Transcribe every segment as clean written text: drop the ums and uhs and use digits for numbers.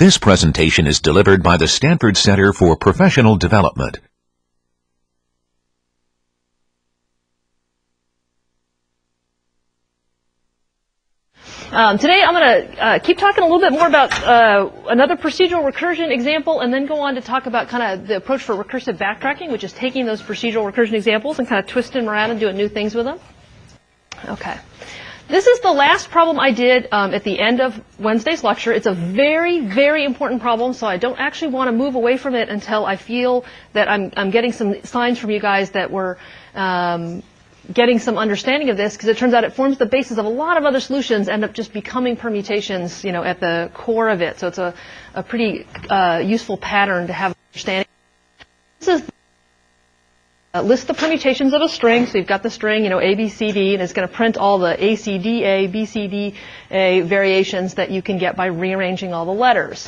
This presentation is delivered by the Stanford Center for Professional Development. Today I'm going to keep talking a little bit more about another procedural recursion example, and then go on to talk about kind of the approach for recursive backtracking, which is taking those procedural recursion examples and kind of twisting them around and doing new things with them. Okay. This is the last problem I did at the end of Wednesday's lecture. It's a very, very important problem, so I don't actually want to move away from it until I feel that I'm getting some signs from you guys that we're getting some understanding of this, because it turns out it forms the basis of a lot of other solutions, end up just becoming permutations, you know, at the core of it. So it's a pretty useful pattern to have understanding. This is list the permutations of a string. So you've got the string, you know, A, B, C, D, and it's going to print all the A, C, D, A, B, C, D, A variations that you can get by rearranging all the letters.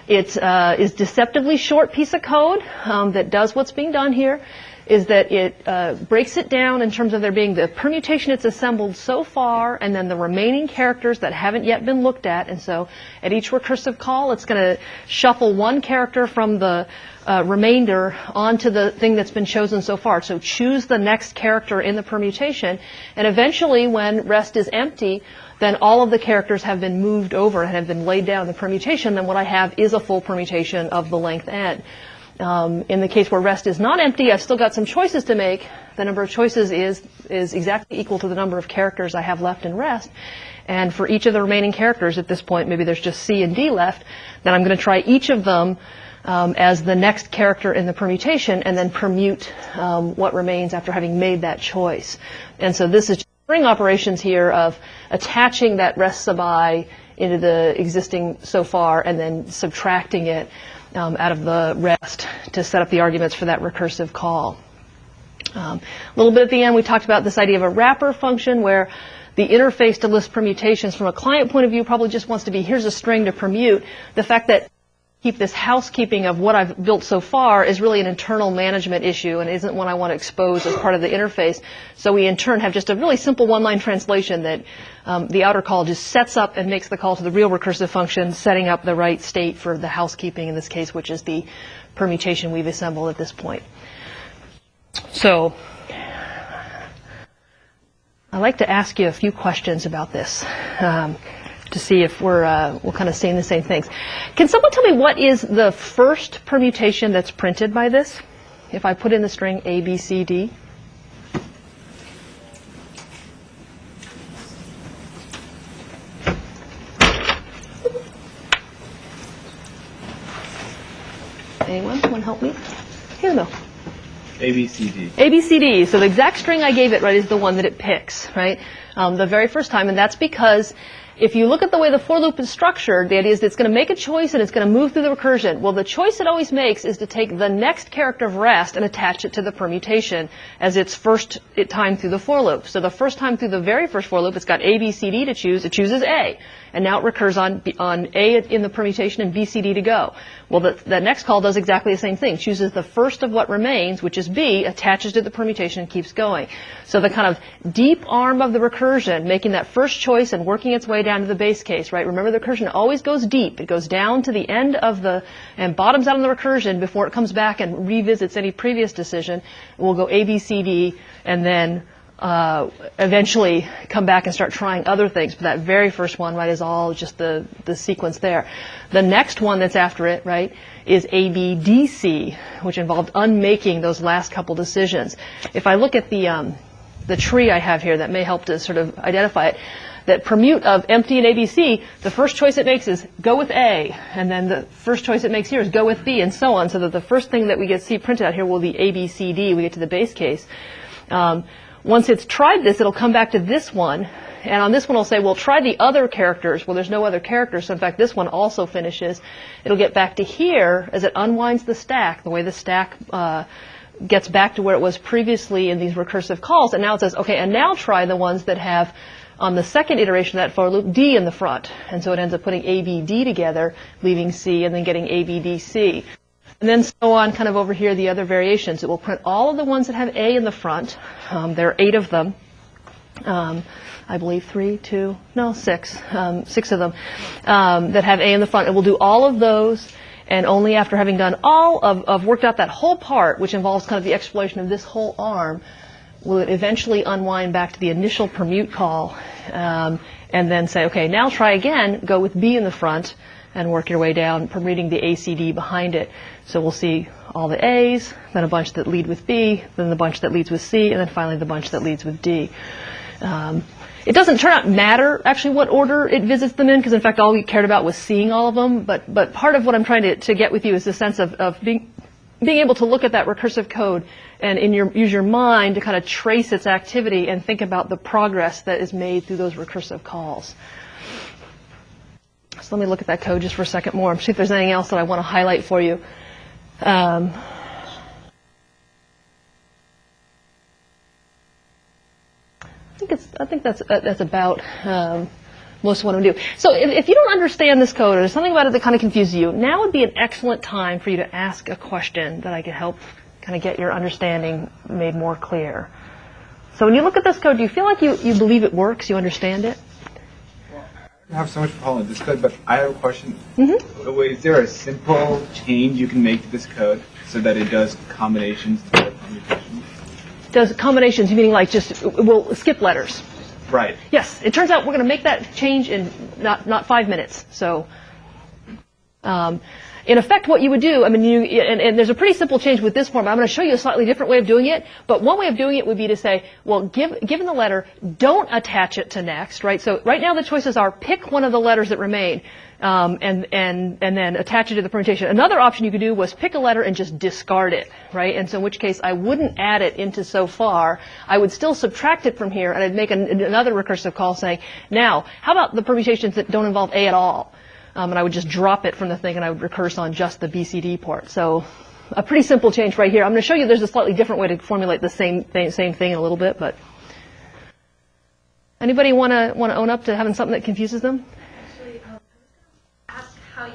It is deceptively short piece of code that does what's being done here. Is that it breaks it down in terms of there being the permutation it's assembled so far, and then the remaining characters that haven't yet been looked at. And so at each recursive call, it's going to shuffle one character from the remainder onto the thing that's been chosen so far. So choose the next character in the permutation, and eventually when rest is empty, then all of the characters have been moved over and have been laid down in the permutation. Then what I have is a full permutation of the length n. In the case where rest is not empty, I've still got some choices to make. The number of choices is exactly equal to the number of characters I have left in rest. And for each of the remaining characters at this point, maybe there's just C and D left, then I'm going to try each of them as the next character in the permutation, and then permute what remains after having made that choice. And so this is just string operations here of attaching that rest sub I into the existing so far, and then subtracting it out of the rest to set up the arguments for that recursive call. A little bit at the end, we talked about this idea of a wrapper function, where the interface to list permutations from a client point of view probably just wants to be, here's a string to permute. The fact that keep this housekeeping of what I've built so far is really an internal management issue and isn't one I want to expose as part of the interface. So we in turn have just a really simple one-line translation that the outer call just sets up and makes the call to the real recursive function, setting up the right state for the housekeeping in this case, which is the permutation we've assembled at this point. So I'd like to ask you a few questions about this. To see if we're kind of saying the same things. Can someone tell me what is the first permutation that's printed by this? If I put in the string A, B, C, D. Anyone? Want to help me? Here we go. A, B, C, D. A, B, C, D. So the exact string I gave it, right, is the one that it picks, right? The very first time, and that's because if you look at the way the for loop is structured, the idea is that it's going to make a choice and it's going to move through the recursion. Well, the choice it always makes is to take the next character of rest and attach it to the permutation as its first time through the for loop. So the first time through the very first for loop, it's got A, B, C, D to choose. It chooses A. And now it recurs on A in the permutation and B, C, D to go. Well, the next call does exactly the same thing. Chooses the first of what remains, which is B, attaches to the permutation, and keeps going. So the kind of deep arm of the recursion, making that first choice and working its way down to the base case, right? Remember, the recursion always goes deep. It goes down to the end of and bottoms out on the recursion before it comes back and revisits any previous decision. We'll go A, B, C, D, and then eventually come back and start trying other things. But that very first one, right, is all just the sequence there. The next one that's after it, right, is A, B, D, C, which involved unmaking those last couple decisions. If I look at the tree I have here, that may help to sort of identify it. That permute of empty and ABC, the first choice it makes is go with A, and then the first choice it makes here is go with B, and so on, so that the first thing that we get see printed out here will be A, B, C, D. We get to the base case. Once it's tried this, it'll come back to this one, and on this one it'll say, well, try the other characters. Well, there's no other characters, so in fact this one also finishes. It'll get back to here as it unwinds the stack, the way the stack gets back to where it was previously in these recursive calls, and now it says, okay, and now try the ones that have, on the second iteration of that for loop, D in the front. And so it ends up putting A, B, D together, leaving C, and then getting A, B, D, C. And then so on, kind of over here, the other variations. It will print all of the ones that have A in the front. There are 8 of them. I believe 6 of them that have A in the front. And we'll do all of those, and only after having done all of worked out that whole part, which involves kind of the exploration of this whole arm, will it eventually unwind back to the initial permute call, and then say, okay, now try again, go with B in the front, and work your way down, permuting the ACD behind it. So we'll see all the A's, then a bunch that lead with B, then the bunch that leads with C, and then finally the bunch that leads with D. It doesn't turn out matter, actually, what order it visits them in, because in fact all we cared about was seeing all of them, but part of what I'm trying to get with you is the sense of being able to look at that recursive code and use your mind to kind of trace its activity and think about the progress that is made through those recursive calls. So let me look at that code just for a second more and see if there's anything else that I want to highlight for you. I think that's about most of what I'm doing. So if you don't understand this code or there's something about it that kind of confuses you, now would be an excellent time for you to ask a question that I could help kind of get your understanding made more clear. So when you look at this code, do you feel like you believe it works, you understand it? I don't have so much problem with this code, but I have a question. Mm-hmm. Is there a simple change you can make to this code so that it does combinations instead of permutations? Does combinations, meaning like just, we'll skip letters. Right. Yes, it turns out we're going to make that change in not 5 minutes. So, in effect, what you would do, I mean, and there's a pretty simple change with this form. I'm going to show you a slightly different way of doing it. But one way of doing it would be to say, well, given the letter, don't attach it to next, right? So right now the choices are pick one of the letters that remain, and then attach it to the permutation. Another option you could do was pick a letter and just discard it, right? And so in which case I wouldn't add it into so far. I would still subtract it from here, and I'd make another recursive call saying, now, how about the permutations that don't involve A at all? And I would just drop it from the thing, and I would recurse on just the BCD port. So a pretty simple change right here. I'm going to show you there's a slightly different way to formulate the same thing in a little bit. But anybody want to own up to having something that confuses them? Actually, I was going to ask how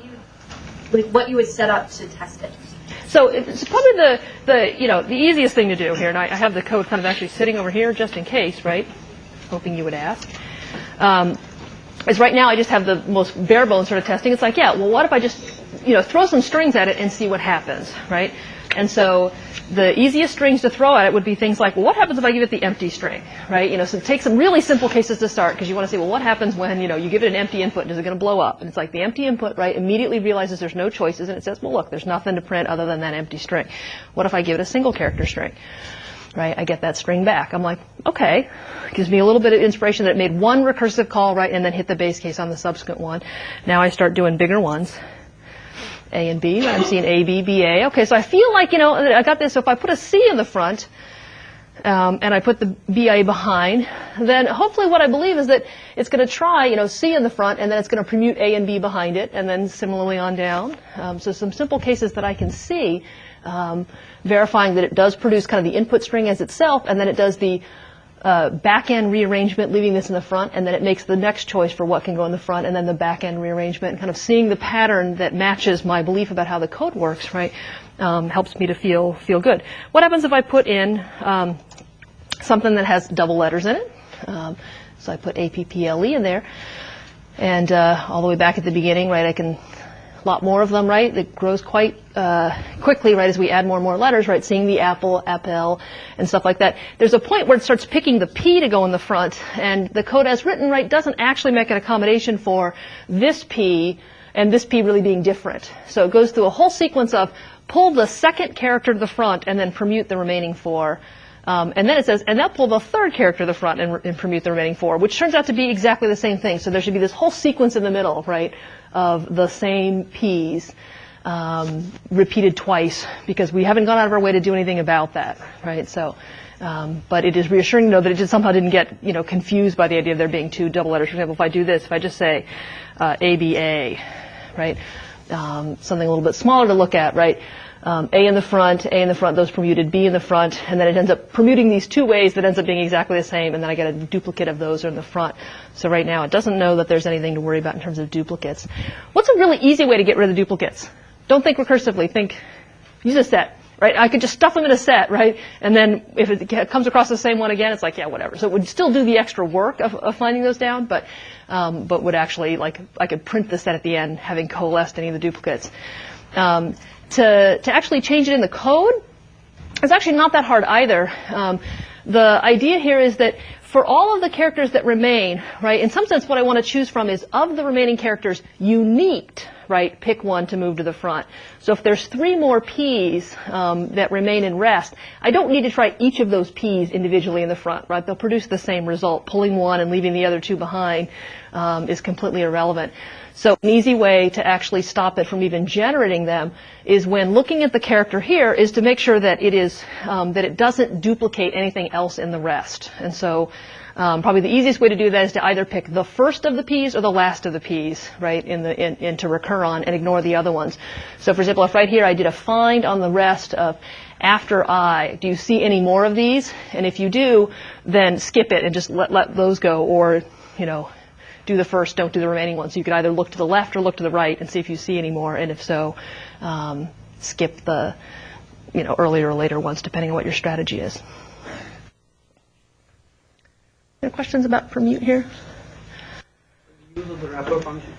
what you would set up to test it. So it's probably the easiest thing to do here, and I have the code kind of actually sitting over here just in case, right? Hoping you would ask. Is right now I just have the most bare bones sort of testing. It's like, yeah, well, what if I just, throw some strings at it and see what happens, right? And so the easiest strings to throw at it would be things like, well, what happens if I give it the empty string, right? So take some really simple cases to start, because you want to see, well, what happens when, you give it an empty input, and is it going to blow up? And it's like the empty input, right, immediately realizes there's no choices, and it says, well, look, there's nothing to print other than that empty string. What if I give it a single character string? Right, I get that string back. I'm like, okay, gives me a little bit of inspiration that it made one recursive call, right, and then hit the base case on the subsequent one. Now I start doing bigger ones, A and B. I'm seeing A, B, B, A. Okay, so I feel like, I got this. So if I put a C in the front, and I put the BA behind, then hopefully what I believe is that it's going to try, C in the front, and then it's going to permute A and B behind it, and then similarly on down. So some simple cases that I can see, verifying that it does produce kind of the input string as itself, and then it does the back-end rearrangement, leaving this in the front, and then it makes the next choice for what can go in the front, and then the back-end rearrangement, and kind of seeing the pattern that matches my belief about how the code works, right, helps me to feel good. What happens if I put in something that has double letters in it? So I put APPLE in there, and all the way back at the beginning, right, I can lot more of them, right? It grows quite quickly, right, as we add more and more letters, right? Seeing the apple, and stuff like that. There's a point where it starts picking the P to go in the front, and the code as written, right, doesn't actually make an accommodation for this P and this P really being different. So it goes through a whole sequence of pull the second character to the front and then permute the remaining 4. And then it says, and now pull the third character to the front and permute the remaining 4, which turns out to be exactly the same thing. So there should be this whole sequence in the middle, right, of the same P's repeated twice, because we haven't gone out of our way to do anything about that, right? So, but it is reassuring to know that it just somehow didn't get, confused by the idea of there being 2 double letters. For example, if I do this, if I just say ABA, right, something a little bit smaller to look at, right? A in the front, those permuted, B in the front, and then it ends up permuting these 2 ways that ends up being exactly the same, and then I get a duplicate of those in the front. So right now it doesn't know that there's anything to worry about in terms of duplicates. What's a really easy way to get rid of the duplicates? Don't think recursively. Use a set. right? I could just stuff them in a set, right? And then if it comes across the same one again, it's like, yeah, whatever. So it would still do the extra work of finding those down, but would actually, like, I could print the set at the end, having coalesced any of the duplicates. To actually change it in the code, it's actually not that hard either. The idea here is that for all of the characters that remain, right, in some sense what I want to choose from is of the remaining characters, unique, right, pick one to move to the front. So if there's 3 more P's that remain in rest, I don't need to try each of those P's individually in the front, right? They'll produce the same result. Pulling one and leaving the other 2 behind is completely irrelevant. So an easy way to actually stop it from even generating them is when looking at the character here is to make sure that it is that it doesn't duplicate anything else in the rest. And so probably the easiest way to do that is to either pick the first of the P's or the last of the P's, right, in to recur on and ignore the other ones. So for example, if right here I did a find on the rest of after I, do you see any more of these? And if you do, then skip it and just let those go, or, you know, do the first, don't do the remaining ones. So you could either look to the left or look to the right and see if you see any more, and if so, skip the, you know, earlier or later ones, depending on what your strategy is. Any questions about permute here? The use of the wrapper function.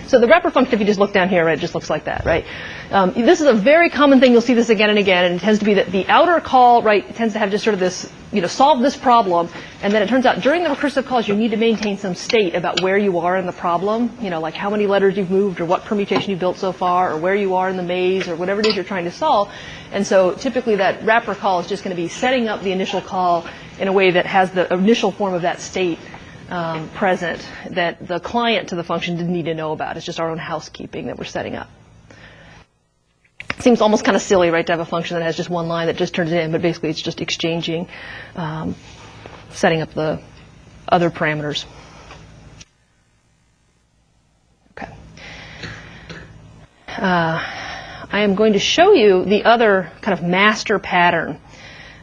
So the wrapper function, if you just look down here, right, it just looks like that, right? This is a very common thing. You'll see this again and again, and it tends to be that the outer call, right, tends to have just sort of this, you know, solve this problem, and then it turns out during the recursive calls you need to maintain some state about where you are in the problem, you know, like how many letters you've moved, or what permutation you've built so far, or where you are in the maze, or whatever it is you're trying to solve. And so typically that wrapper call is just going to be setting up the initial call in a way that has the initial form of that state present that the client to the function didn't need to know about. It's just our own housekeeping that we're setting up. It seems almost kind of silly, right, to have a function that has just one line that just turns it in, but basically it's just exchanging, setting up the other parameters. Okay. I am going to show you the other kind of master pattern,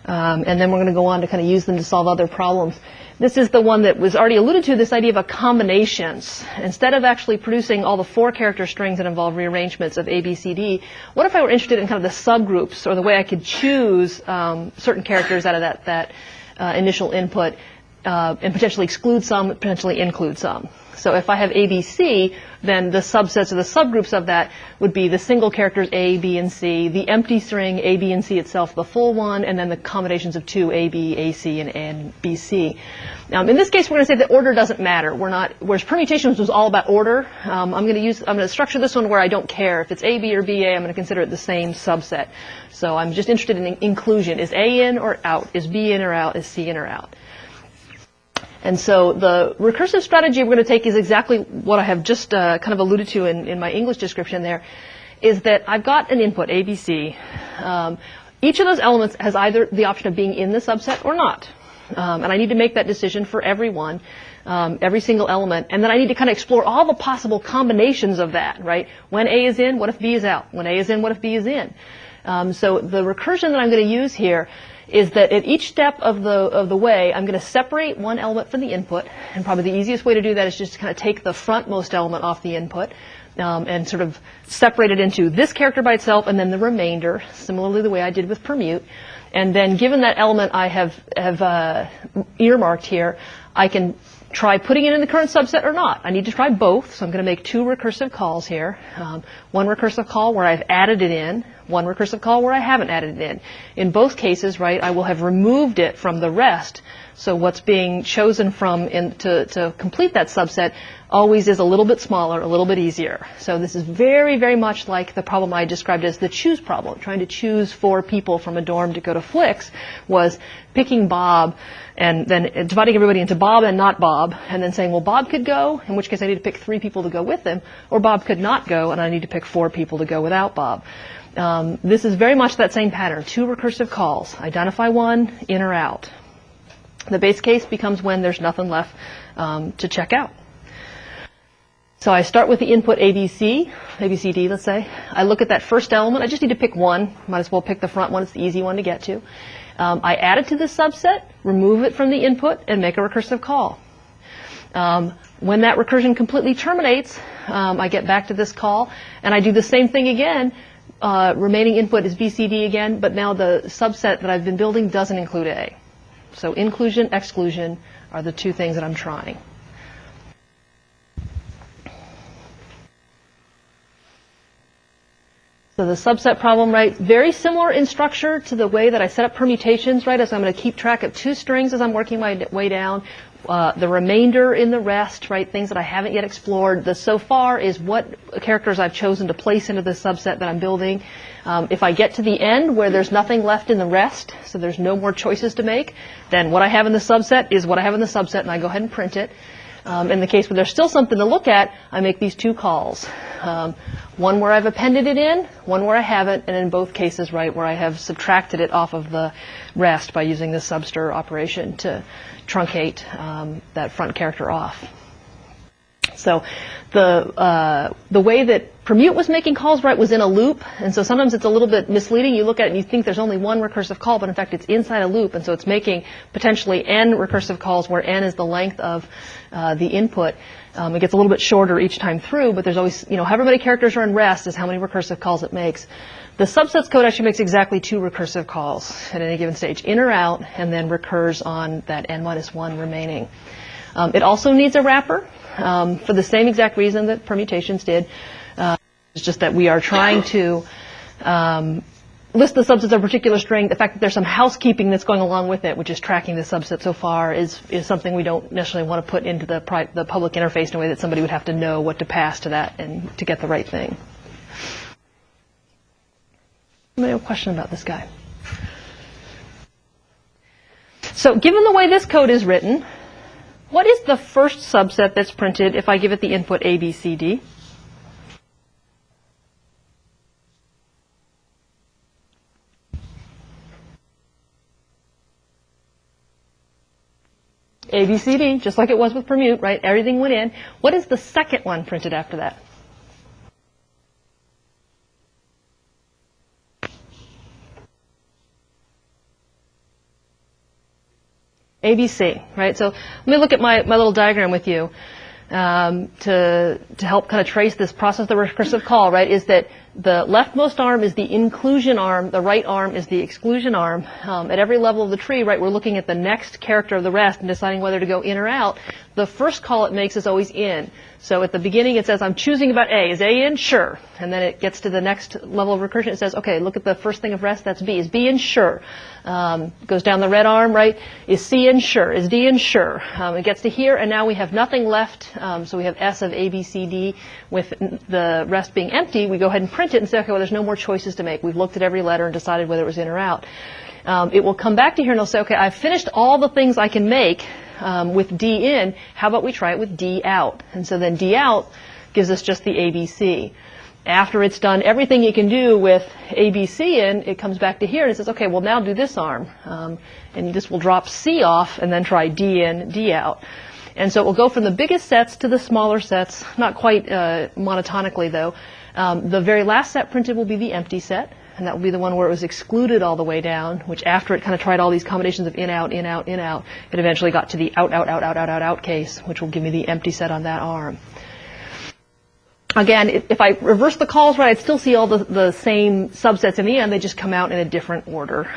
and then we're going to go on to kind of use them to solve other problems. This is the one that was already alluded to, this idea of a combinations. Instead of actually producing all the 4-character strings that involve rearrangements of A, B, C, D, what if I were interested in kind of the subgroups, or the way I could choose certain characters out of that initial input and potentially exclude some, potentially include some. So if I have A, B, C, then the subsets or the subgroups of that would be the single characters A, B, and C, the empty string A, B, and C itself, the full one, and then the combinations of 2, A, B, A, C, and B, C. In this case, we're going to say that order doesn't matter. We're not, whereas permutations was all about order. I'm going to structure this one where I don't care if it's A, B, or B, A. I'm going to consider it the same subset. So I'm just interested in inclusion. Is A in or out? Is B in or out? Is C in or out? And so the recursive strategy we're going to take is exactly what I have just kind of alluded to in my English description there, is that I've got an input, A, B, C. Each of those elements has either the option of being in the subset or not. And I need to make that decision for everyone, every single element. And then I need to kind of explore all the possible combinations of that, right? When A is in, what if B is out? When A is in, what if B is in? So the recursion that I'm going to use here is that at each step of the way, I'm going to separate one element from the input, and probably the easiest way to do that is just to kind of take the frontmost element off the input and sort of separate it into this character by itself and then the remainder, similarly the way I did with permute. And then given that element I have earmarked here, I can try putting it in the current subset or not. I need to try both, so I'm going to make 2 recursive calls here. One recursive call where I've added it in, one recursive call where I haven't added it in. In both cases, right, I will have removed it from the rest, so what's being chosen from to complete that subset always is a little bit smaller, a little bit easier. So this is very, very much like the problem I described as the choose problem. Trying to choose 4 people from a dorm to go to Flicks was picking Bob and then dividing everybody into Bob and not Bob, and then saying, well, Bob could go, in which case I need to pick 3 people to go with him, or Bob could not go, and I need to pick 4 people to go without Bob. This is very much that same pattern. 2 recursive calls. Identify one, in or out. The base case becomes when there's nothing left to check out. So I start with the input ABC, ABCD, let's say. I look at that first element. I just need to pick one. Might as well pick the front one. It's the easy one to get to. I add it to the subset, remove it from the input, and make a recursive call. When that recursion completely terminates, I get back to this call, and I do the same thing again, remaining input is BCD again, but now the subset that I've been building doesn't include A. So inclusion, exclusion are the two things that I'm trying. So the subset problem, right, very similar in structure to the way that I set up permutations, right, as I'm going to keep track of two strings as I'm working my way down. The remainder in the rest, right, things that I haven't yet explored. The so far is what characters I've chosen to place into the subset that I'm building. If I get to the end where there's nothing left in the rest, so there's no more choices to make, then what I have in the subset is what I have in the subset, and I go ahead and print it. In the case where there's still something to look at, I make these two calls. One where I've appended it in, one where I haven't, and in both cases, right, where I have subtracted it off of the rest by using the subster operation to truncate that front character off. So the way that permute was making calls, right, was in a loop, and so sometimes it's a little bit misleading. You look at it and you think there's only one recursive call, but in fact it's inside a loop, and so it's making potentially n recursive calls where n is the length of the input. It gets a little bit shorter each time through, but there's always, however many characters are in rest is how many recursive calls it makes. The subsets code actually makes exactly 2 recursive calls at any given stage, in or out, and then recurs on that n-1 remaining. It also needs a wrapper for the same exact reason that permutations did. It's just that we are trying to list the subsets of a particular string. The fact that there's some housekeeping that's going along with it, which is tracking the subset so far, is something we don't necessarily want to put into the public interface in a way that somebody would have to know what to pass to that and to get the right thing. Anybody have a question about this guy? So given the way this code is written, what is the first subset that's printed if I give it the input A, B, C, D? A, B, C, D, just like it was with permute, right? Everything went in. What is the second one printed after that? ABC, right? So let me look at my little diagram with you to help kind of trace this process of the recursive call, right? Is that the leftmost arm is the inclusion arm, the right arm is the exclusion arm. At every level of the tree, right, we're looking at the next character of the rest and deciding whether to go in or out. The first call it makes is always in. So at the beginning it says, I'm choosing about A. Is A in? Sure. And then it gets to the next level of recursion. It says, okay, look at the first thing of rest, that's B. Is B in? Sure. Goes down the red arm, right? Is C in? Sure. Is D in? Sure. It gets to here, and now we have nothing left. So we have S of A, B, C, D with the rest being empty. We go ahead and print it and say, okay, well, there's no more choices to make. We've looked at every letter and decided whether it was in or out. It will come back to here and it'll say, okay, I've finished all the things I can make with D in. How about we try it with D out? And so then D out gives us just the ABC. After it's done everything you can do with ABC in, it comes back to here and it says, okay, well, now do this arm. And this will drop C off and then try D in, D out. And so it will go from the biggest sets to the smaller sets, not quite monotonically, though. The very last set printed will be the empty set, and that will be the one where it was excluded all the way down, which after it kind of tried all these combinations of in, out, in, out, in, out, it eventually got to the out, out, out, out, out, out, out case, which will give me the empty set on that arm. Again, if I reverse the calls right, I'd still see all the same subsets in the end. They just come out in a different order.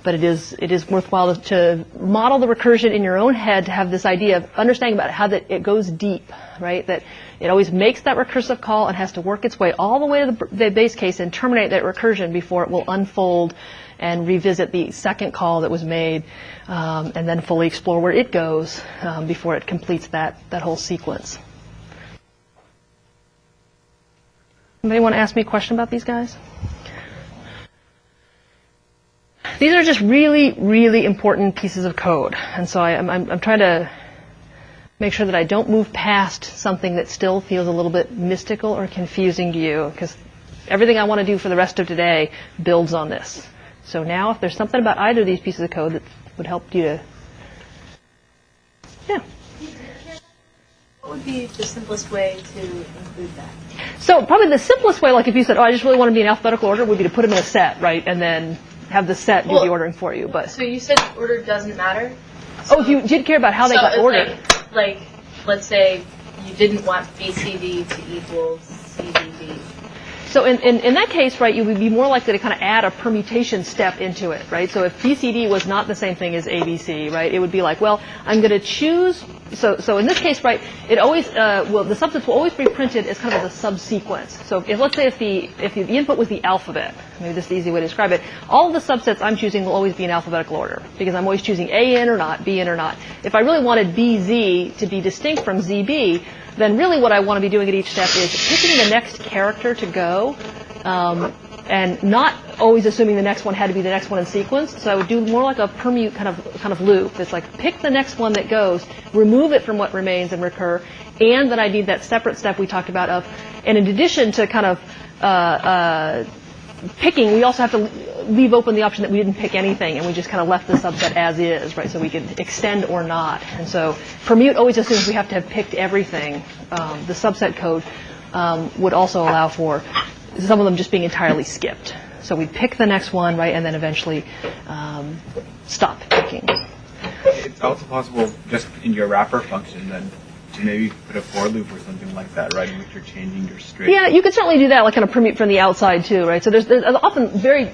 But it is worthwhile to model the recursion in your own head, to have this idea of understanding about how that it goes deep, right? That it always makes that recursive call and has to work its way all the way to the base case and terminate that recursion before it will unfold and revisit the second call that was made, and then fully explore where it goes before it completes that whole sequence. Anybody want to ask me a question about these guys? These are just really, really important pieces of code. And so I'm trying to make sure that I don't move past something that still feels a little bit mystical or confusing to you, because everything I want to do for the rest of today builds on this. So now if there's something about either of these pieces of code that would help you to... Yeah. What would be the simplest way to include that? So probably the simplest way, like if you said, oh, I just really want to be in alphabetical order, would be to put them in a set, right? And then have the set do the ordering for you. But so you said order doesn't matter? So, if you did care about how they got ordered. Like, let's say you didn't want BCD to equal CDD. So in that case, right, you would be more likely to kind of add a permutation step into it, right? So if BCD was not the same thing as ABC, right, it would be like, well, I'm going to choose. So in this case, right, it always the subsets will always be printed as kind of a subsequence. So let's say if the input was the alphabet, maybe this is the easy way to describe it, all of the subsets I'm choosing will always be in alphabetical order because I'm always choosing A in or not, B in or not. If I really wanted BZ to be distinct from ZB, then really what I want to be doing at each step is picking the next character to go, and not always assuming the next one had to be the next one in sequence. So I would do more like a permute kind of loop. It's like pick the next one that goes, remove it from what remains and recur, and then I need that separate step we talked about of, and in addition to kind of picking, we also have to leave open the option that we didn't pick anything and we just kind of left the subset as is, right? So we could extend or not. And so permute always assumes we have to have picked everything. The subset code would also allow for some of them just being entirely skipped. So we'd pick the next one, right, and then eventually stop picking. It's also possible just in your wrapper function then to maybe put a for loop or something like that, right, in which you're changing your string. Yeah, you could certainly do that, like kind of permute from the outside too, right? So there's often very,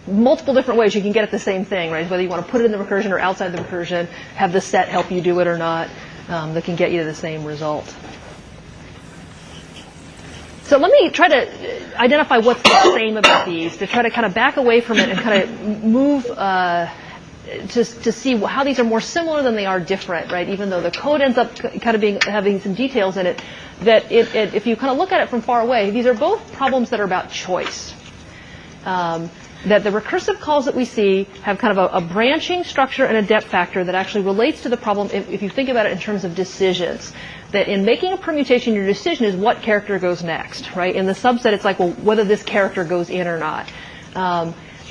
multiple different ways you can get at the same thing, right? Whether you want to put it in the recursion or outside the recursion, have the set help you do it or not, that can get you to the same result. So let me try to identify what's the same about these, to try to kind of back away from it and kind of move to see how these are more similar than they are different, right? Even though the code ends up kind of having some details in it, that if you kind of look at it from far away, these are both problems that are about choice. That the recursive calls that we see have kind of a branching structure and a depth factor that actually relates to the problem if you think about it in terms of decisions. That in making a permutation, your decision is what character goes next, right? In the subset, it's like, well, whether this character goes in or not.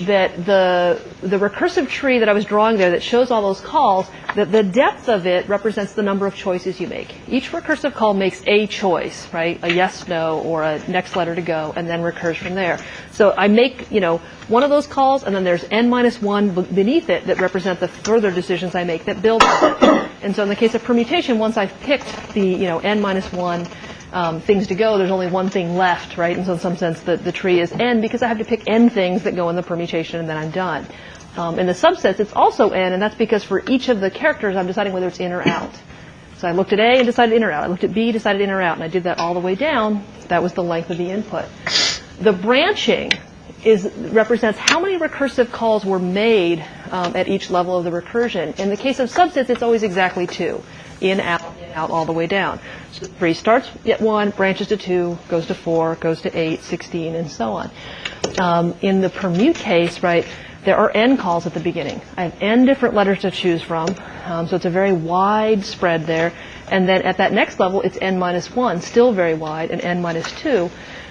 That the recursive tree that I was drawing there that shows all those calls, that the depth of it represents the number of choices you make. Each recursive call makes a choice, right? A yes, no, or a next letter to go, and then recurs from there. So I make, one of those calls, and then there's n-1 beneath it that represent the further decisions I make that build on it. And so in the case of permutation, once I've picked the, n-1 things to go, there's only one thing left, right? And so in some sense, the tree is n because I have to pick n things that go in the permutation, and then I'm done. In the subsets, it's also n, and that's because for each of the characters, I'm deciding whether it's in or out. So I looked at A and decided in or out. I looked at B, decided in or out, and I did that all the way down. That was the length of the input. The branching represents how many recursive calls were made at each level of the recursion. In the case of subsets, it's always exactly 2. In, out, all the way down. So 3 starts at 1, branches to 2, goes to 4, goes to 8, 16, and so on. In the permute case, right, there are n calls at the beginning. I have n different letters to choose from, so it's a very wide spread there. And then at that next level, it's n-1, still very wide, and n-2.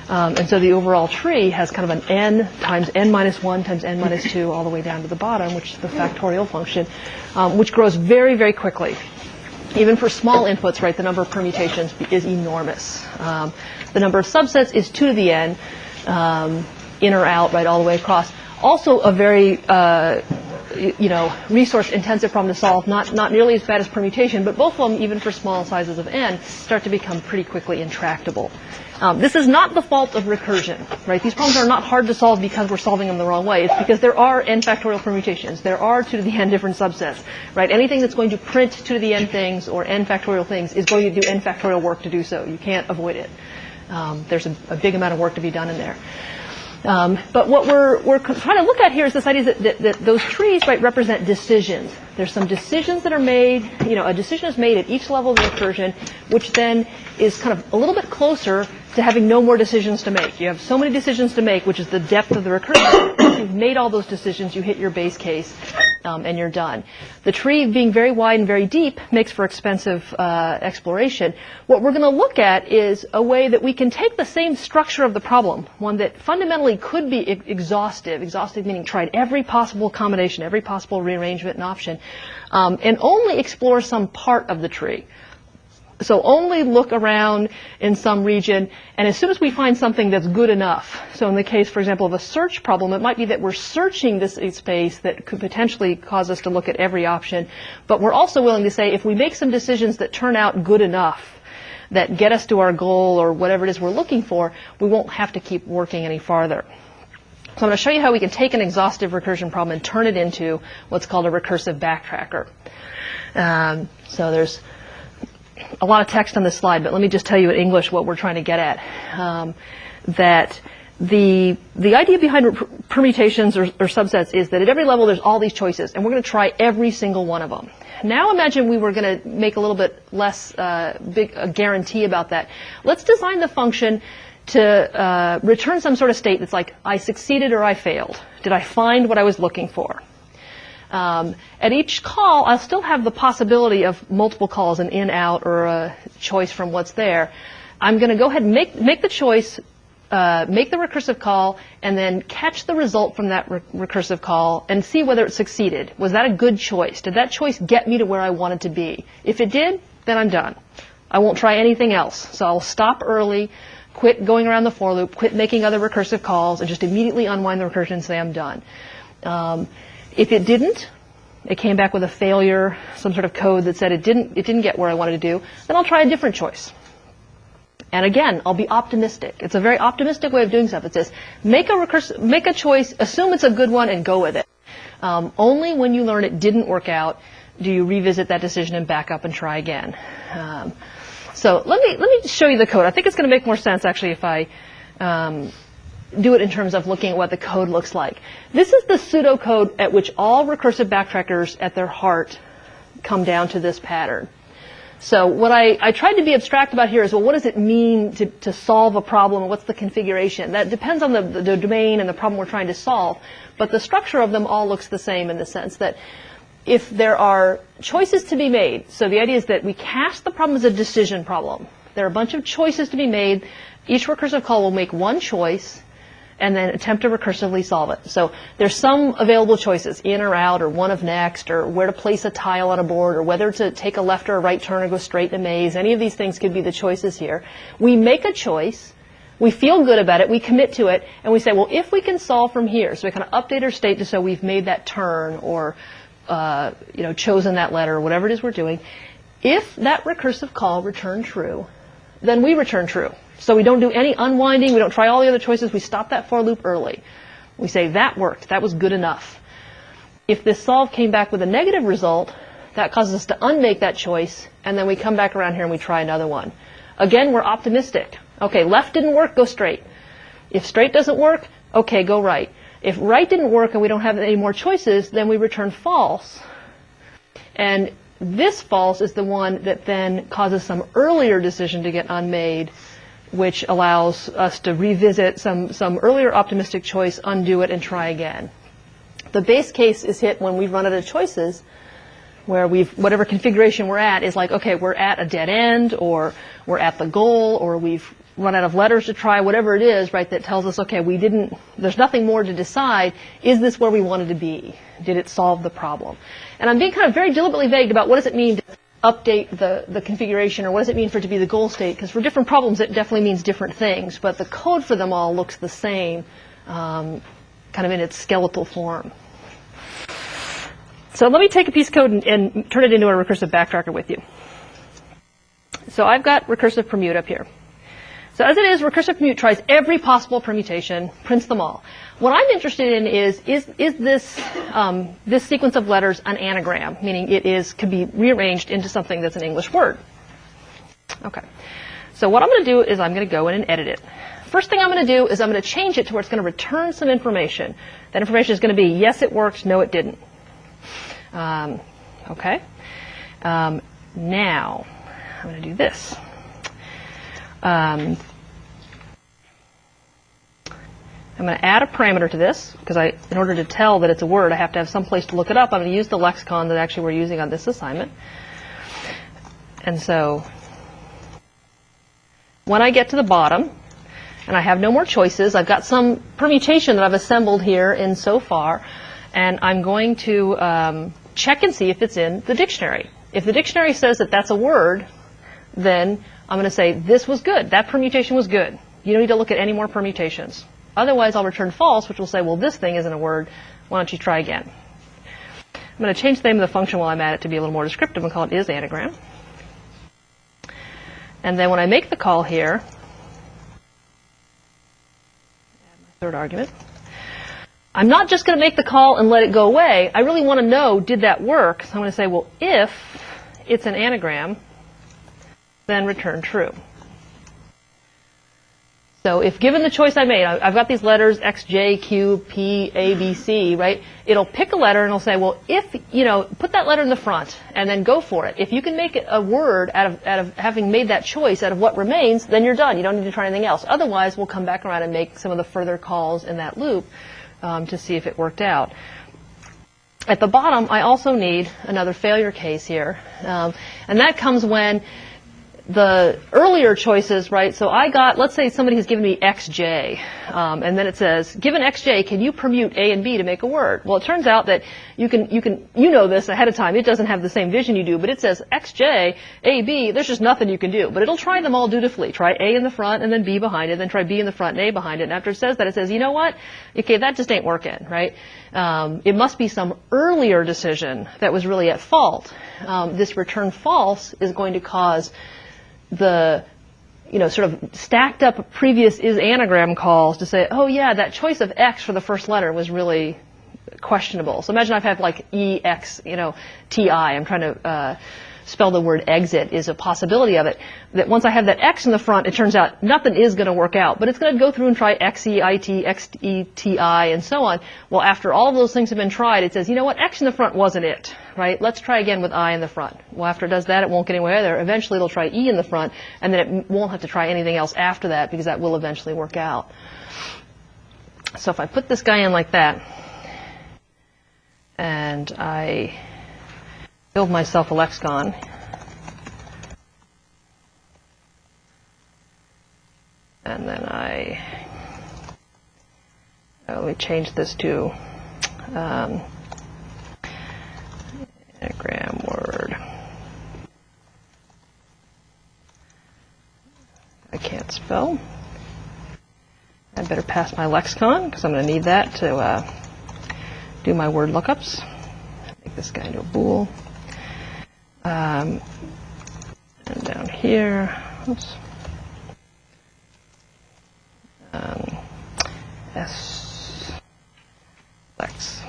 And so the overall tree has kind of an n times n-1 times n-2 all the way down to the bottom, which is the factorial function, which grows very, very quickly. Even for small inputs, right, the number of permutations is enormous. The number of subsets is 2 to the n, in or out, right, all the way across. Also a very, resource-intensive problem to solve. Not nearly as bad as permutation, but both of them, even for small sizes of n, start to become pretty quickly intractable. This is not the fault of recursion, right? These problems are not hard to solve because we're solving them the wrong way. It's because there are n factorial permutations. There are 2 to the n different subsets, right? Anything that's going to print 2 to the n things or n factorial things is going to do n factorial work to do so. You can't avoid it. There's a big amount of work to be done in there. But what we're trying to look at here is this idea that those trees, right, represent decisions. There's some decisions that are made, a decision is made at each level of the recursion, which then is kind of a little bit closer to having no more decisions to make. You have so many decisions to make, which is the depth of the recursion. Once you've made all those decisions, you hit your base case, and you're done. The tree being very wide and very deep makes for expensive exploration. What we're going to look at is a way that we can take the same structure of the problem, one that fundamentally could be exhaustive meaning tried every possible combination, every possible rearrangement and option, and only explore some part of the tree. So only look around in some region, and as soon as we find something that's good enough, so in the case, for example, of a search problem, it might be that we're searching this space that could potentially cause us to look at every option, but we're also willing to say if we make some decisions that turn out good enough, that get us to our goal or whatever it is we're looking for, we won't have to keep working any farther. So I'm going to show you how we can take an exhaustive recursion problem and turn it into what's called a recursive backtracker. So there's a lot of text on this slide, but let me just tell you in English what we're trying to get at. That the idea behind permutations or subsets is that at every level there's all these choices, and we're going to try every single one of them. Now imagine we were going to make a little bit less big a guarantee about that. Let's design the function to return some sort of state that's like, I succeeded or I failed. Did I find what I was looking for? At each call, I'll still have the possibility of multiple calls, an in, out, or a choice from what's there. I'm going to go ahead and make the choice, make the recursive call, and then catch the result from that recursive call and see whether it succeeded. Was that a good choice? Did that choice get me to where I wanted to be? If it did, then I'm done. I won't try anything else. So I'll stop early, quit going around the for loop, quit making other recursive calls, and just immediately unwind the recursion and say I'm done. If it didn't, it came back with a failure, some sort of code that said it didn't get where I wanted to do, then I'll try a different choice. And again, I'll be optimistic. It's a very optimistic way of doing stuff. It says, make a choice, assume it's a good one, and go with it. Only when you learn it didn't work out do you revisit that decision and back up and try again. So let me show you the code. I think it's going to make more sense actually if I do it in terms of looking at what the code looks like. This is the pseudocode at which all recursive backtrackers at their heart come down to this pattern. So what I tried to be abstract about here is, well, what does it mean to solve a problem, and what's the configuration? That depends on the domain and the problem we're trying to solve, but the structure of them all looks the same in the sense that if there are choices to be made, so the idea is that we cast the problem as a decision problem. There are a bunch of choices to be made. Each recursive call will make one choice and then attempt to recursively solve it. So there's some available choices, in or out, or one of next, or where to place a tile on a board, or whether to take a left or a right turn or go straight in a maze. Any of these things could be the choices here. We make a choice, we feel good about it, we commit to it, and we say, well, if we can solve from here, so we kind of update our state to so we've made that turn, or chosen that letter, or whatever it is we're doing. If that recursive call returned true, then we return true. So we don't do any unwinding, we don't try all the other choices, we stop that for loop early. We say, that worked, that was good enough. If this solve came back with a negative result, that causes us to unmake that choice, and then we come back around here and we try another one. Again, we're optimistic. Okay, left didn't work, go straight. If straight doesn't work, okay, go right. If right didn't work and we don't have any more choices, then we return false. And this false is the one that then causes some earlier decision to get unmade, which allows us to revisit some earlier optimistic choice, undo it, and try again. The base case is hit when we've run out of choices, where whatever configuration we're at is like, okay, we're at a dead end, or we're at the goal, or we've run out of letters to try, whatever it is, right, that tells us, okay, there's nothing more to decide. Is this where we wanted to be? Did it solve the problem? And I'm being kind of very deliberately vague about what does it mean to update the configuration, or what does it mean for it to be the goal state, because for different problems it definitely means different things, but the code for them all looks the same, kind of in its skeletal form. So let me take a piece of code and turn it into a recursive backtracker with you. So I've got recursive permute up here. So as it is, recursive permute tries every possible permutation, prints them all. What I'm interested in is this sequence of letters an anagram, meaning could be rearranged into something that's an English word. Okay. So what I'm going to do is I'm going to go in and edit it. First thing I'm going to do is I'm going to change it to where it's going to return some information. That information is going to be, yes, it worked, no, it didn't. Okay. Now, I'm going to do this. I'm going to add a parameter to this, because in order to tell that it's a word, I have to have some place to look it up. I'm going to use the lexicon that actually we're using on this assignment. And so when I get to the bottom, and I have no more choices, I've got some permutation that I've assembled here in so far, and I'm going to check and see if it's in the dictionary. If the dictionary says that that's a word, then I'm going to say, this was good. That permutation was good. You don't need to look at any more permutations. Otherwise, I'll return false, which will say, well, this thing isn't a word. Why don't you try again? I'm going to change the name of the function while I'm at it to be a little more descriptive and call it isAnagram. And then when I make the call here, add my third argument, I'm not just going to make the call and let it go away. I really want to know, did that work? So I'm going to say, well, if it's an anagram, then return true. So if given the choice I made, I've got these letters X, J, Q, P, A, B, C, right? It'll pick a letter and it'll say, well, if, put that letter in the front and then go for it. If you can make a word out of having made that choice out of what remains, then you're done. You don't need to try anything else. Otherwise, we'll come back around and make some of the further calls in that loop to see if it worked out. At the bottom, I also need another failure case here. And that comes when the earlier choices, right? So I got, let's say somebody has given me XJ, and then it says, given XJ, can you permute A and B to make a word? Well, it turns out that you know this ahead of time. It doesn't have the same vision you do, but it says XJ, A, B, there's just nothing you can do. But it'll try them all dutifully. Try A in the front and then B behind it, then try B in the front and A behind it. And after it says that, it says, you know what? Okay, that just ain't working, right? It must be some earlier decision that was really at fault. This return false is going to cause the sort of stacked up previous is anagram calls to say, oh yeah, that choice of X for the first letter was really questionable. So imagine I've had like EX, TI. I'm trying to spell the word exit is a possibility of it. That once I have that X in the front, it turns out nothing is going to work out. But it's going to go through and try XEIT, XETI, and so on. Well, after all of those things have been tried, it says, you know what, X in the front wasn't it, right? Let's try again with I in the front. Well, after it does that, it won't get anywhere either. Eventually, it'll try E in the front, and then it won't have to try anything else after that because that will eventually work out. So if I put this guy in like that, and I build myself a lexicon, and then let me change this to anagram word. I can't spell. I better pass my lexicon because I'm going to need that to do my word lookups. Make this guy into a bool. And down here, oops. S lex.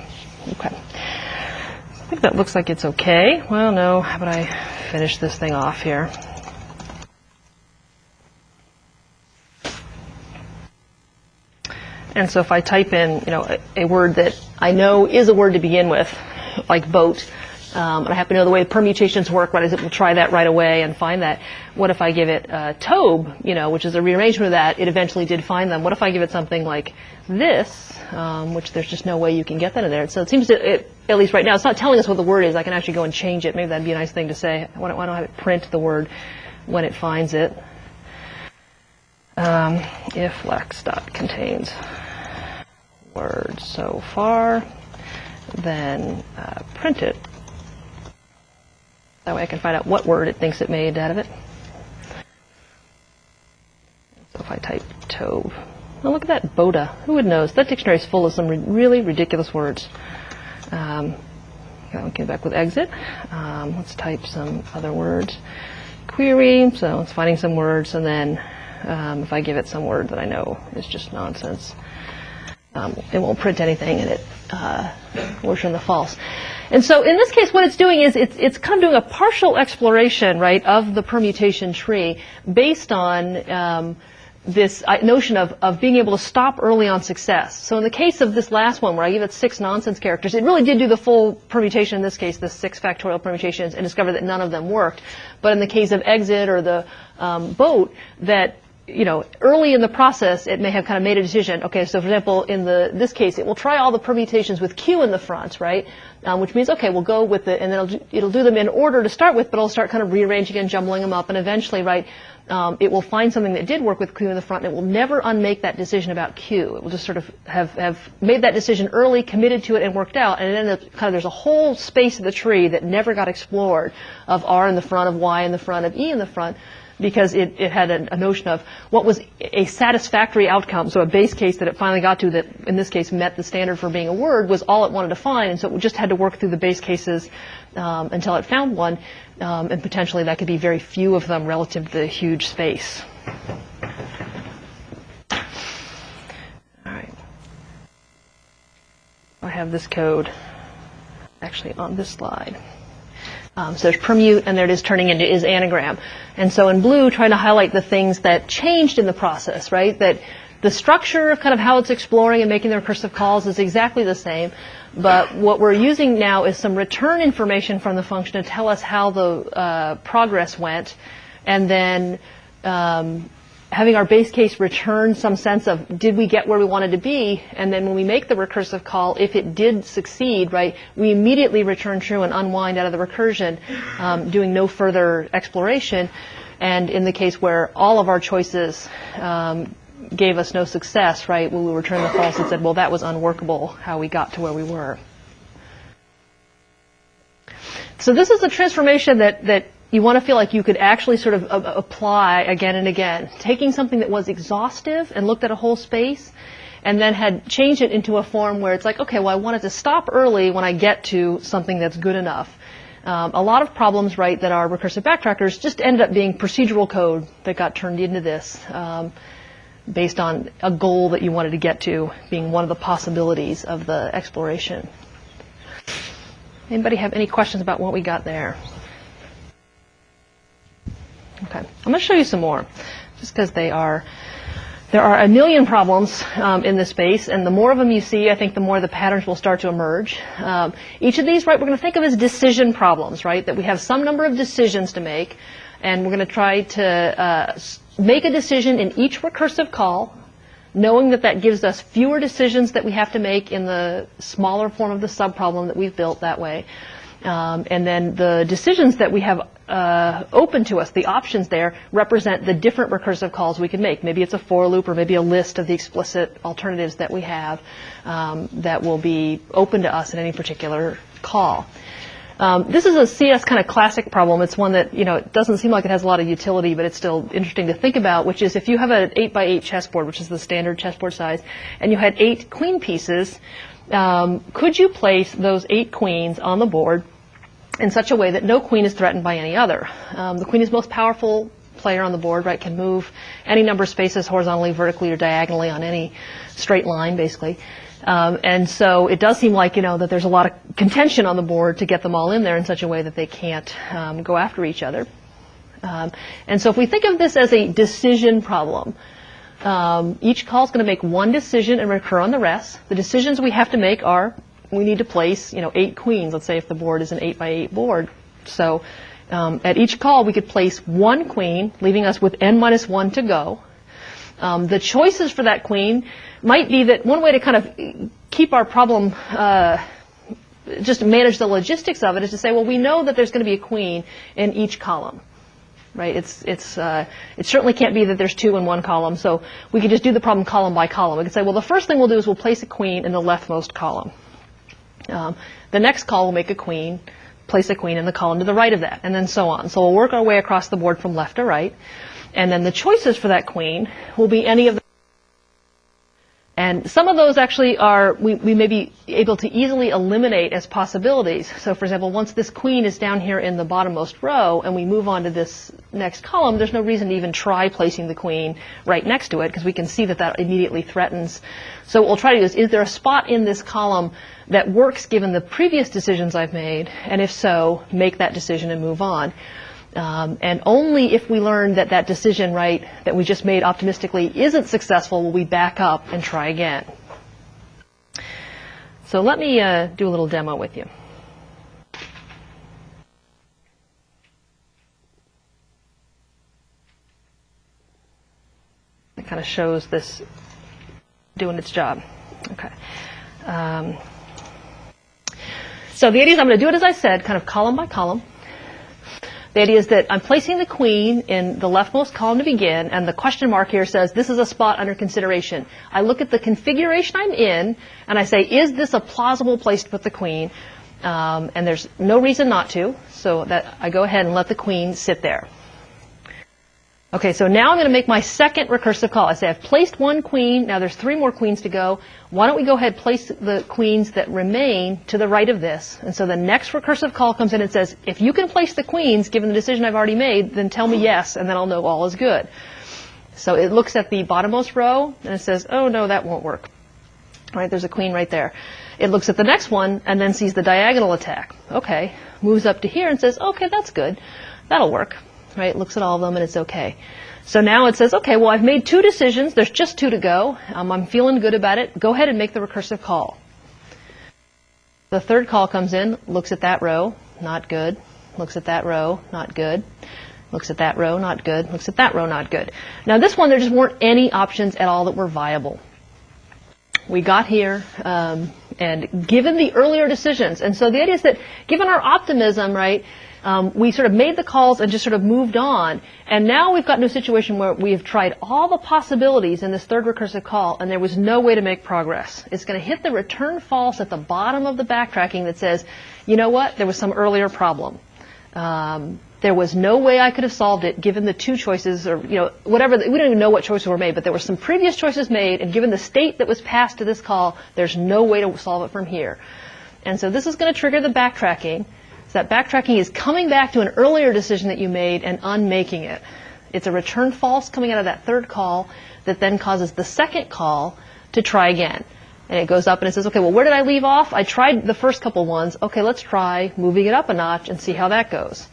Okay. I think that looks like it's okay. Well, no. How about I finish this thing off here? And so if I type in, a word that I know is a word to begin with, like boat, and I happen to know the way the permutations work, right, is it will try that right away and find that. What if I give it tobe, which is a rearrangement of that, it eventually did find them. What if I give it something like this, which there's just no way you can get that in there. So it seems to, at least right now, it's not telling us what the word is. I can actually go and change it. Maybe that'd be a nice thing to say. Why don't I have it print the word when it finds it? If lex.contains word so far, then print it. That way I can find out what word it thinks it made out of it. So if I type tobe, well, look at that, boda. Who would know? That dictionary is full of some really ridiculous words. Get back with exit. Let's type some other words. Query, so it's finding some words, and then if I give it some word that I know is just nonsense, it won't print anything, and it will return the false. And so in this case, what it's doing is it's kind of doing a partial exploration, right, of the permutation tree based on this notion of being able to stop early on success. So in the case of this last one, where I give it 6 nonsense characters, it really did do the full permutation, in this case, the 6 factorial permutations, and discovered that none of them worked. But in the case of exit or the boat, that early in the process, it may have kind of made a decision. Okay, so for example, in this case, it will try all the permutations with Q in the front, right? Which means, okay, we'll go with it, and then it'll do them in order to start with, but it'll start kind of rearranging and jumbling them up, and eventually, right, it will find something that did work with Q in the front, and it will never unmake that decision about Q. It will just sort of have made that decision early, committed to it, and worked out, and it ended up kind of, there's a whole space of the tree that never got explored of R in the front, of Y in the front, of E in the front. because it had a notion of what was a satisfactory outcome. So a base case that it finally got to that, in this case, met the standard for being a word was all it wanted to find. And so it just had to work through the base cases until it found one. And potentially that could be very few of them relative to the huge space. All right. I have this code actually on this slide. So there's permute, and there it is turning into is anagram. And so in blue, trying to highlight the things that changed in the process, right? That the structure of kind of how it's exploring and making the recursive calls is exactly the same. But what we're using now is some return information from the function to tell us how the progress went. And then having our base case return some sense of, did we get where we wanted to be? And then when we make the recursive call, if it did succeed, right, we immediately return true and unwind out of the recursion, doing no further exploration. And in the case where all of our choices gave us no success, right, we will return the false and said, well, that was unworkable, how we got to where we were. So this is a transformation that you want to feel like you could actually sort of apply again and again, taking something that was exhaustive and looked at a whole space and then had changed it into a form where it's like, okay, well, I wanted to stop early when I get to something that's good enough. A lot of problems, right, that are recursive backtrackers just ended up being procedural code that got turned into this based on a goal that you wanted to get to being one of the possibilities of the exploration. Anybody have any questions about what we got there? Okay, I'm going to show you some more, just because there are a million problems in this space, and the more of them you see, I think the more the patterns will start to emerge. Each of these, right, we're going to think of as decision problems, right, that we have some number of decisions to make, and we're going to try to make a decision in each recursive call, knowing that that gives us fewer decisions that we have to make in the smaller form of the subproblem that we've built that way. And then the decisions that we have open to us, the options there, represent the different recursive calls we can make. Maybe it's a for loop or maybe a list of the explicit alternatives that we have that will be open to us in any particular call. This is a CS kind of classic problem. It's one that, it doesn't seem like it has a lot of utility, but it's still interesting to think about, which is if you have an 8x8 chessboard, which is the standard chessboard size, and you had 8 queen pieces, could you place those 8 queens on the board in such a way that no queen is threatened by any other? The queen is the most powerful player on the board, right? Can move any number of spaces horizontally, vertically, or diagonally on any straight line, basically. And so it does seem like, that there's a lot of contention on the board to get them all in there in such a way that they can't go after each other. And so if we think of this as a decision problem, each call is going to make one decision and recur on the rest. The decisions we have to make are, we need to place, 8 queens. Let's say if the board is an 8x8 board. So at each call, we could place 1 queen, leaving us with n-1 to go. The choices for that queen might be that one way to kind of keep our problem, just manage the logistics of it, is to say, well, we know that there's going to be a queen in each column. Right? It certainly can't be that there's 2 in one column, so we could just do the problem column by column. We could say, well, the first thing we'll do is we'll place a queen in the leftmost column. The next call will make a queen, place a queen in the column to the right of that, and then so on. So we'll work our way across the board from left to right, and then the choices for that queen will be any of the. And some of those actually are, we may be able to easily eliminate as possibilities. So for example, once this queen is down here in the bottommost row and we move on to this next column, there's no reason to even try placing the queen right next to it because we can see that that immediately threatens. So what we'll try to do is there a spot in this column that works given the previous decisions I've made? And if so, make that decision and move on. And only if we learn that that decision, right, that we just made optimistically isn't successful will we back up and try again. So let me do a little demo with you. It kind of shows this doing its job. Okay. So the idea is I'm going to do it as I said, kind of column by column. The idea is that I'm placing the queen in the leftmost column to begin, and the question mark here says this is a spot under consideration. I look at the configuration I'm in, and I say, is this a plausible place to put the queen? And there's no reason not to, so that I go ahead and let the queen sit there. Okay, so now I'm going to make my second recursive call. I say I've placed one queen. Now there's 3 more queens to go. Why don't we go ahead and place the queens that remain to the right of this? And so the next recursive call comes in and says, if you can place the queens, given the decision I've already made, then tell me yes, and then I'll know all is good. So it looks at the bottommost row, and it says, oh, no, that won't work. All right, there's a queen right there. It looks at the next one, and then sees the diagonal attack. Okay, moves up to here and says, okay, that's good. That'll work. Right, looks at all of them and it's okay. So now it says, okay, well, I've made 2 decisions. There's just 2 to go. I'm feeling good about it. Go ahead and make the recursive call. The third call comes in, looks at that row, not good. Looks at that row, not good. Looks at that row, not good. Looks at that row, not good. Now this one, there just weren't any options at all that were viable. We got here, and given the earlier decisions, and so the idea is that given our optimism, right, we sort of made the calls and just sort of moved on. And now we've gotten to a situation where we have tried all the possibilities in this third recursive call, and there was no way to make progress. It's going to hit the return false at the bottom of the backtracking that says, you know what, there was some earlier problem. There was no way I could have solved it given the 2 choices, or whatever. We don't even know what choices were made, but there were some previous choices made, and given the state that was passed to this call, there's no way to solve it from here. And so this is going to trigger the backtracking. So that backtracking is coming back to an earlier decision that you made and unmaking it. It's a return false coming out of that third call that then causes the second call to try again. And it goes up and it says, okay, well, where did I leave off? I tried the first couple ones. Okay, let's try moving it up a notch and see how that goes.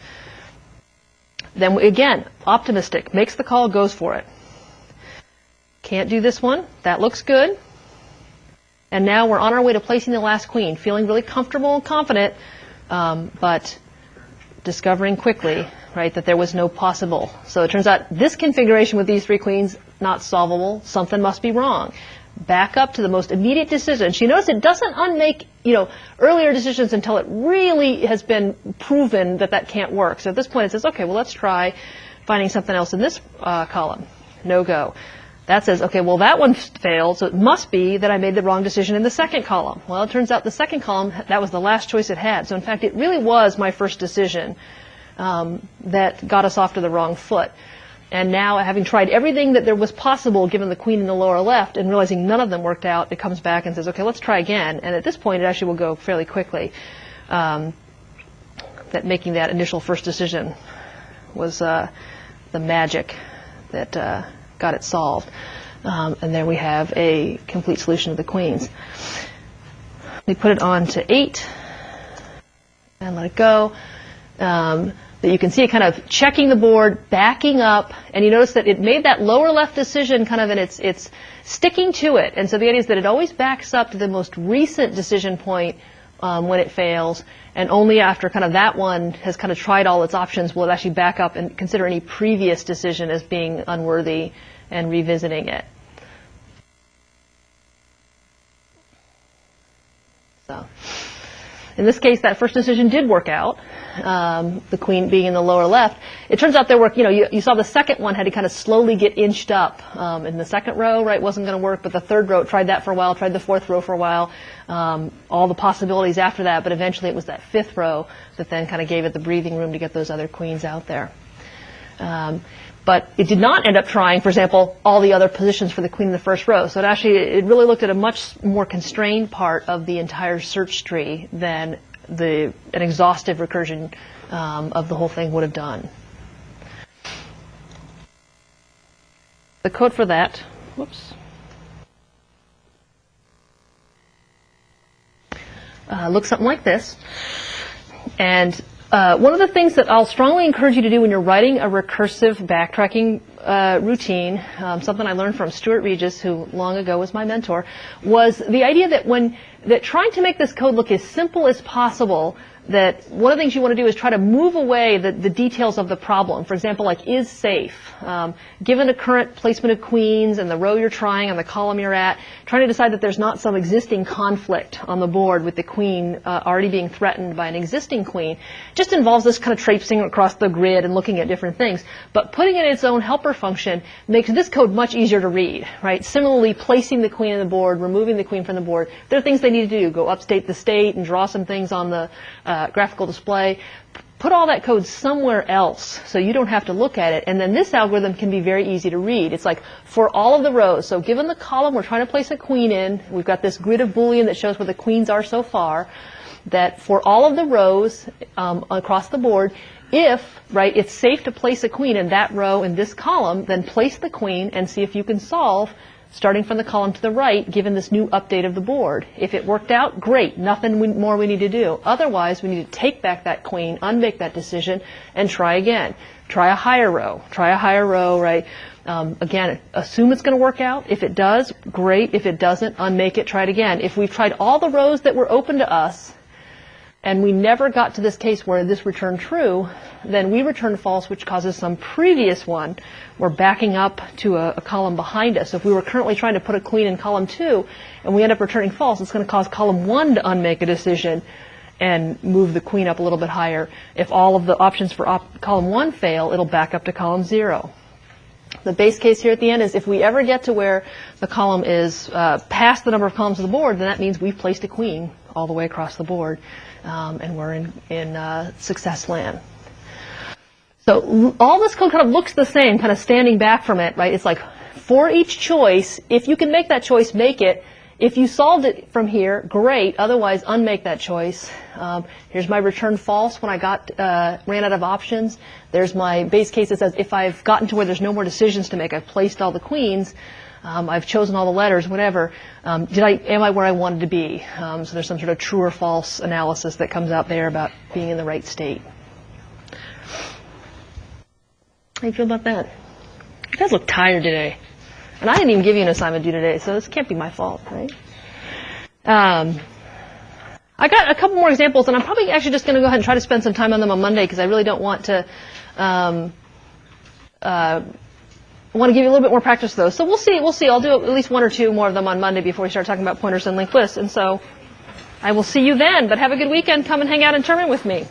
Then again, optimistic, makes the call, goes for it. Can't do this one. That looks good. And now we're on our way to placing the last queen, feeling really comfortable and confident, but discovering quickly, right, that there was no possible. So it turns out this configuration with these 3 queens, not solvable. Something must be wrong. Back up to the most immediate decision. She noticed it doesn't unmake, earlier decisions until it really has been proven that that can't work. So at this point it says, okay, well, let's try finding something else in this column. No go. That says, okay, well, that one failed, so it must be that I made the wrong decision in the second column. Well, it turns out the second column, that was the last choice it had. So in fact, it really was my first decision that got us off to the wrong foot. And now, having tried everything that there was possible given the queen in the lower left and realizing none of them worked out, it comes back and says, okay, let's try again. And at this point, it actually will go fairly quickly. That making that initial first decision was the magic that got it solved. And there we have a complete solution of the queens. We put it on to 8 and let it go. But you can see it kind of checking the board, backing up, and you notice that it made that lower left decision kind of, and it's sticking to it. And so the idea is that it always backs up to the most recent decision point when it fails, and only after kind of that one has kind of tried all its options will it actually back up and consider any previous decision as being unworthy and revisiting it. So in this case, that first decision did work out, the queen being in the lower left. It turns out there were, you saw the second one had to kind of slowly get inched up in the second row, right, wasn't going to work, but the third row tried that for a while, tried the fourth row for a while, all the possibilities after that, but eventually it was that fifth row that then kind of gave it the breathing room to get those other queens out there. But it did not end up trying, for example, all the other positions for the queen in the first row. So it really looked at a much more constrained part of the entire search tree than an exhaustive recursion of the whole thing would have done. The code for that, whoops, looks something like this. And one of the things that I'll strongly encourage you to do when you're writing a recursive backtracking routine, something I learned from Stuart Regis, who long ago was my mentor, was the idea that trying to make this code look as simple as possible, that one of the things you want to do is try to move away the details of the problem. For example, like is safe. Given the current placement of queens and the row you're trying and the column you're at, trying to decide that there's not some existing conflict on the board with the queen already being threatened by an existing queen, just involves this kind of traipsing across the grid and looking at different things. But putting in its own helper function makes this code much easier to read, right? Similarly, placing the queen on the board, removing the queen from the board, there are things they need to do. Go upstate the state and draw some things on the graphical display. put all that code somewhere else so you don't have to look at it. And then this algorithm can be very easy to read. It's like for all of the rows. So given the column we're trying to place a queen in, we've got this grid of Boolean that shows where the queens are so far, that for all of the rows across the board, if, right, it's safe to place a queen in that row in this column, then place the queen and see if you can solve starting from the column to the right, given this new update of the board. If it worked out, great. Nothing more we need to do. Otherwise, we need to take back that queen, unmake that decision, and try again. Try a higher row. Try a higher row, right? Again, assume it's going to work out. If it does, great. If it doesn't, unmake it, try it again. If we've tried all the rows that were open to us, and we never got to this case where this returned true, then we return false, which causes some previous one. We're backing up to a column behind us. So if we were currently trying to put a queen in column 2, and we end up returning false, it's going to cause column 1 to unmake a decision and move the queen up a little bit higher. If all of the options for column 1 fail, it'll back up to column 0. The base case here at the end is if we ever get to where the column is past the number of columns of the board, then that means we've placed a queen all the way across the board. And we're in success land. So all this code kind of looks the same, kind of standing back from it, right? It's like for each choice, if you can make that choice, make it. If you solved it from here, great. Otherwise, unmake that choice. Here's my return false when I ran out of options. There's my base case that says if I've gotten to where there's no more decisions to make, I've placed all the queens. I've chosen all the letters, whatever. Am I where I wanted to be? So there's some sort of true or false analysis that comes out there about being in the right state. How do you feel about that? You guys look tired today. And I didn't even give you an assignment due today, so this can't be my fault, right? I got a couple more examples, and I'm probably actually just going to go ahead and try to spend some time on them on Monday because I really don't want to I want to give you a little bit more practice with those. So we'll see. I'll do at least 1 or 2 more of them on Monday before we start talking about pointers and linked lists. And so I will see you then. But have a good weekend. Come and hang out in Termin with me.